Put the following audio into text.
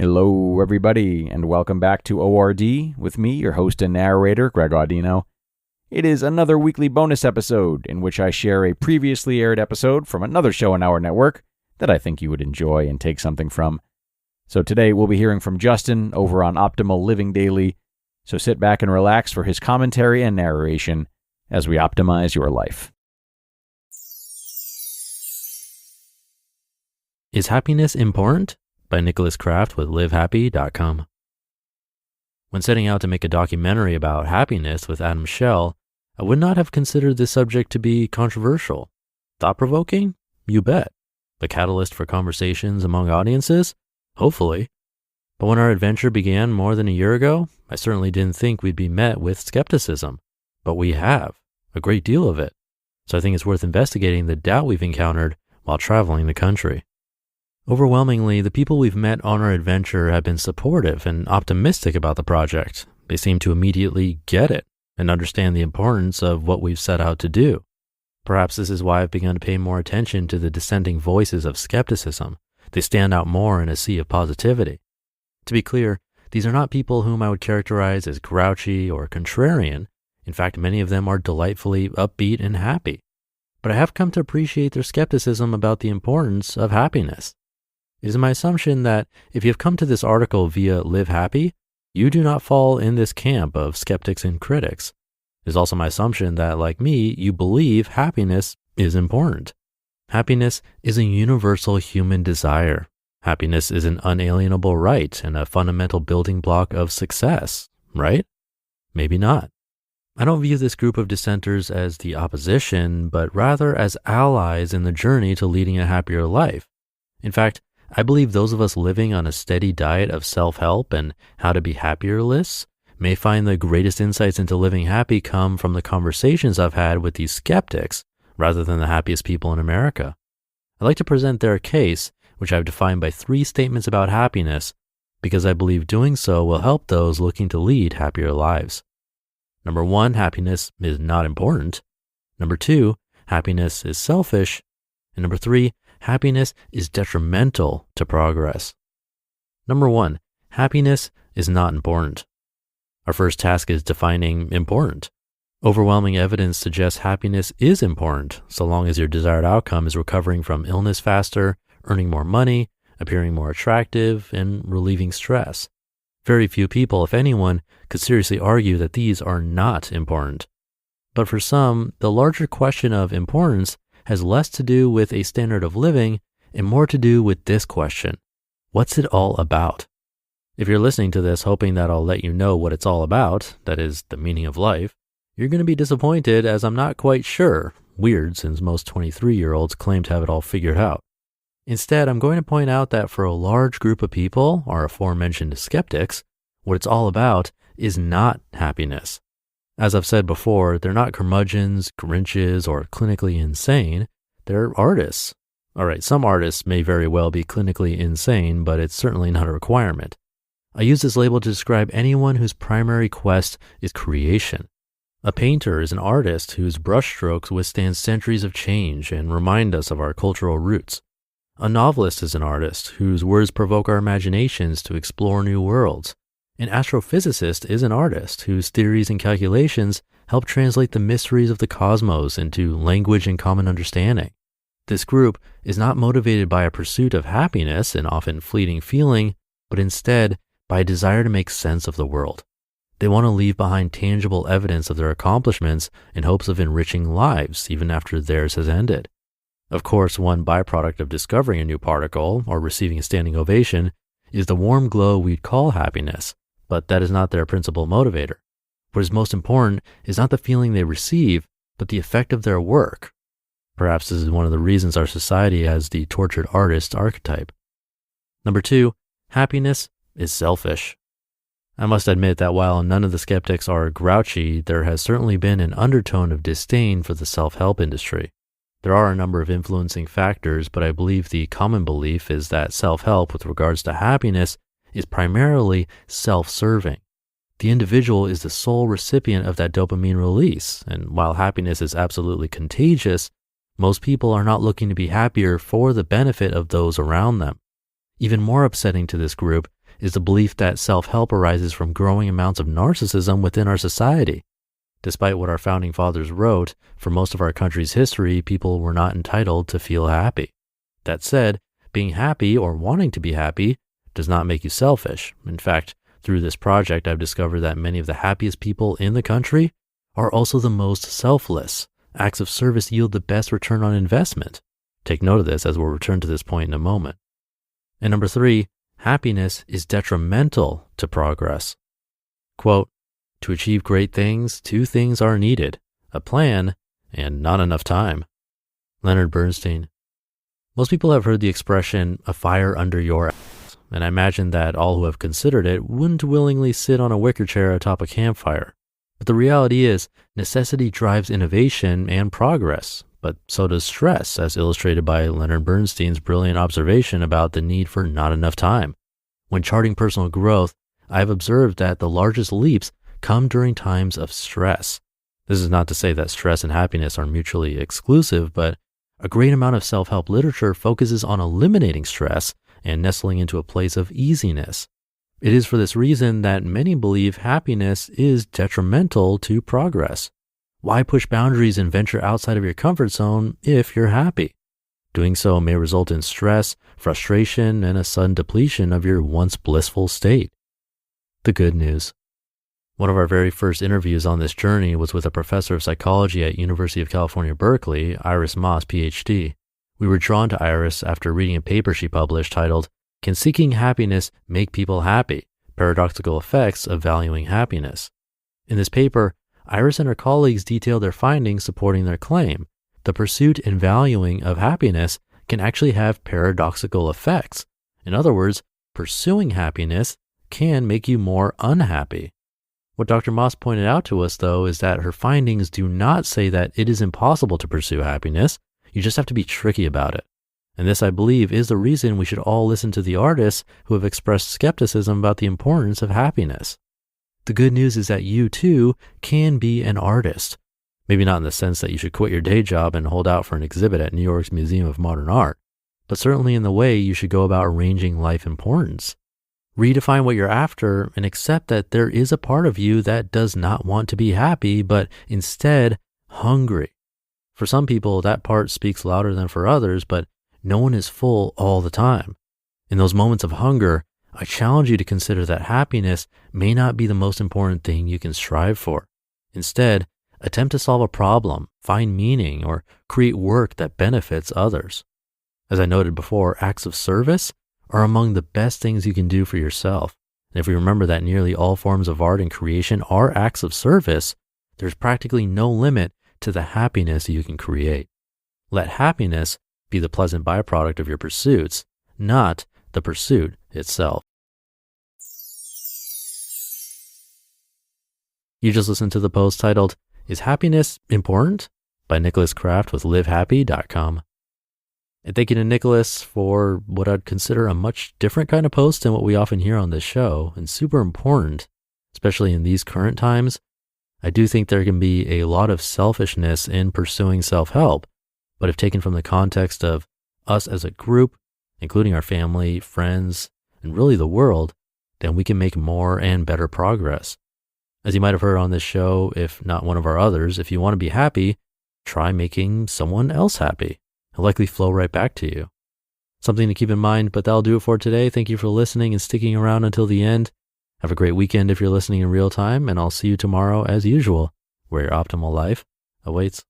Hello, everybody, and welcome back to ORD with me, your host and narrator, Greg Audino. It is another weekly bonus episode in which I share a previously aired episode from another show on our network that I think you would enjoy and take something from. So today we'll be hearing from Justin over on Optimal Living Daily, so sit back and relax for his commentary and narration as we optimize your life. Is Happiness Important? By Nicholas Kraft with livehappy.com. When setting out to make a documentary about happiness with Adam Schell, I would not have considered this subject to be controversial. Thought-provoking? You bet. The catalyst for conversations among audiences? Hopefully. But when our adventure began more than a year ago, I certainly didn't think we'd be met with skepticism. But we have, a great deal of it. So I think it's worth investigating the doubt we've encountered while traveling the country. Overwhelmingly, the people we've met on our adventure have been supportive and optimistic about the project. They seem to immediately get it and understand the importance of what we've set out to do. Perhaps this is why I've begun to pay more attention to the dissenting voices of skepticism. They stand out more in a sea of positivity. To be clear, these are not people whom I would characterize as grouchy or contrarian. In fact, many of them are delightfully upbeat and happy. But I have come to appreciate their skepticism about the importance of happiness. It is my assumption that if you have come to this article via Live Happy, you do not fall in this camp of skeptics and critics. It is also my assumption that, like me, you believe happiness is important. Happiness is a universal human desire. Happiness is an unalienable right and a fundamental building block of success, right? Maybe not. I don't view this group of dissenters as the opposition, but rather as allies in the journey to leading a happier life. In fact, I believe those of us living on a steady diet of self-help and how to be happier lists may find the greatest insights into living happy come from the conversations I've had with these skeptics rather than the happiest people in America. I'd like to present their case, which I've defined by 3 statements about happiness, because I believe doing so will help those looking to lead happier lives. Number 1, happiness is not important. Number 2, happiness is selfish. And number 3, happiness is detrimental to progress. Number 1, happiness is not important. Our first task is defining important. Overwhelming evidence suggests happiness is important, so long as your desired outcome is recovering from illness faster, earning more money, appearing more attractive, and relieving stress. Very few people, if anyone, could seriously argue that these are not important. But for some, the larger question of importance has less to do with a standard of living and more to do with this question: what's it all about? If you're listening to this hoping that I'll let you know what it's all about, that is, the meaning of life, you're going to be disappointed, as I'm not quite sure. Weird, since most 23-year-olds claim to have it all figured out. Instead, I'm going to point out that for a large group of people, our aforementioned skeptics, what it's all about is not happiness. As I've said before, they're not curmudgeons, Grinches, or clinically insane. They're artists. All right, some artists may very well be clinically insane, but it's certainly not a requirement. I use this label to describe anyone whose primary quest is creation. A painter is an artist whose brushstrokes withstand centuries of change and remind us of our cultural roots. A novelist is an artist whose words provoke our imaginations to explore new worlds. An astrophysicist is an artist whose theories and calculations help translate the mysteries of the cosmos into language and common understanding. This group is not motivated by a pursuit of happiness, an often fleeting feeling, but instead by a desire to make sense of the world. They want to leave behind tangible evidence of their accomplishments in hopes of enriching lives even after theirs has ended. Of course, one byproduct of discovering a new particle or receiving a standing ovation is the warm glow we'd call happiness. But that is not their principal motivator. What is most important is not the feeling they receive, but the effect of their work. Perhaps this is one of the reasons our society has the tortured artist archetype. Number 2, happiness is selfish. I must admit that while none of the skeptics are grouchy, there has certainly been an undertone of disdain for the self-help industry. There are a number of influencing factors, but I believe the common belief is that self-help with regards to happiness is primarily self-serving. The individual is the sole recipient of that dopamine release, and while happiness is absolutely contagious, most people are not looking to be happier for the benefit of those around them. Even more upsetting to this group is the belief that self-help arises from growing amounts of narcissism within our society. Despite what our founding fathers wrote, for most of our country's history, people were not entitled to feel happy. That said, being happy or wanting to be happy does not make you selfish. In fact, through this project, I've discovered that many of the happiest people in the country are also the most selfless. Acts of service yield the best return on investment. Take note of this as we'll return to this point in a moment. And number 3, happiness is detrimental to progress. Quote, to achieve great things, 2 things are needed, a plan and not enough time. Leonard Bernstein. Most people have heard the expression, a fire under your ass, and I imagine that all who have considered it wouldn't willingly sit on a wicker chair atop a campfire. But the reality is, necessity drives innovation and progress, but so does stress, as illustrated by Leonard Bernstein's brilliant observation about the need for not enough time. When charting personal growth, I've observed that the largest leaps come during times of stress. This is not to say that stress and happiness are mutually exclusive, but a great amount of self-help literature focuses on eliminating stress and nestling into a place of easiness. It is for this reason that many believe happiness is detrimental to progress. Why push boundaries and venture outside of your comfort zone if you're happy? Doing so may result in stress, frustration, and a sudden depletion of your once blissful state. The good news. One of our very first interviews on this journey was with a professor of psychology at University of California, Berkeley, Iris Moss, PhD. We were drawn to Iris after reading a paper she published titled, Can Seeking Happiness Make People Happy? Paradoxical Effects of Valuing Happiness. In this paper, Iris and her colleagues detailed their findings supporting their claim. The pursuit and valuing of happiness can actually have paradoxical effects. In other words, pursuing happiness can make you more unhappy. What Dr. Moss pointed out to us, though, is that her findings do not say that it is impossible to pursue happiness. You just have to be tricky about it. And this, I believe, is the reason we should all listen to the artists who have expressed skepticism about the importance of happiness. The good news is that you, too, can be an artist. Maybe not in the sense that you should quit your day job and hold out for an exhibit at New York's Museum of Modern Art, but certainly in the way you should go about arranging life importance. Redefine what you're after and accept that there is a part of you that does not want to be happy, but instead hungry. For some people, that part speaks louder than for others, but no one is full all the time. In those moments of hunger, I challenge you to consider that happiness may not be the most important thing you can strive for. Instead, attempt to solve a problem, find meaning, or create work that benefits others. As I noted before, acts of service are among the best things you can do for yourself. And if we remember that nearly all forms of art and creation are acts of service, there's practically no limit to the happiness you can create. Let happiness be the pleasant byproduct of your pursuits, not the pursuit itself. You just listened to the post titled, Is Happiness Important? By Nicholas Kraft with livehappy.com. And thank you to Nicholas for what I'd consider a much different kind of post than what we often hear on this show, and super important, especially in these current times. I do think there can be a lot of selfishness in pursuing self-help, but if taken from the context of us as a group, including our family, friends, and really the world, then we can make more and better progress. As you might have heard on this show, if not one of our others, if you want to be happy, try making someone else happy. It'll likely flow right back to you. Something to keep in mind, but that'll do it for today. Thank you for listening and sticking around until the end. Have a great weekend if you're listening in real time, and I'll see you tomorrow as usual, where your optimal life awaits.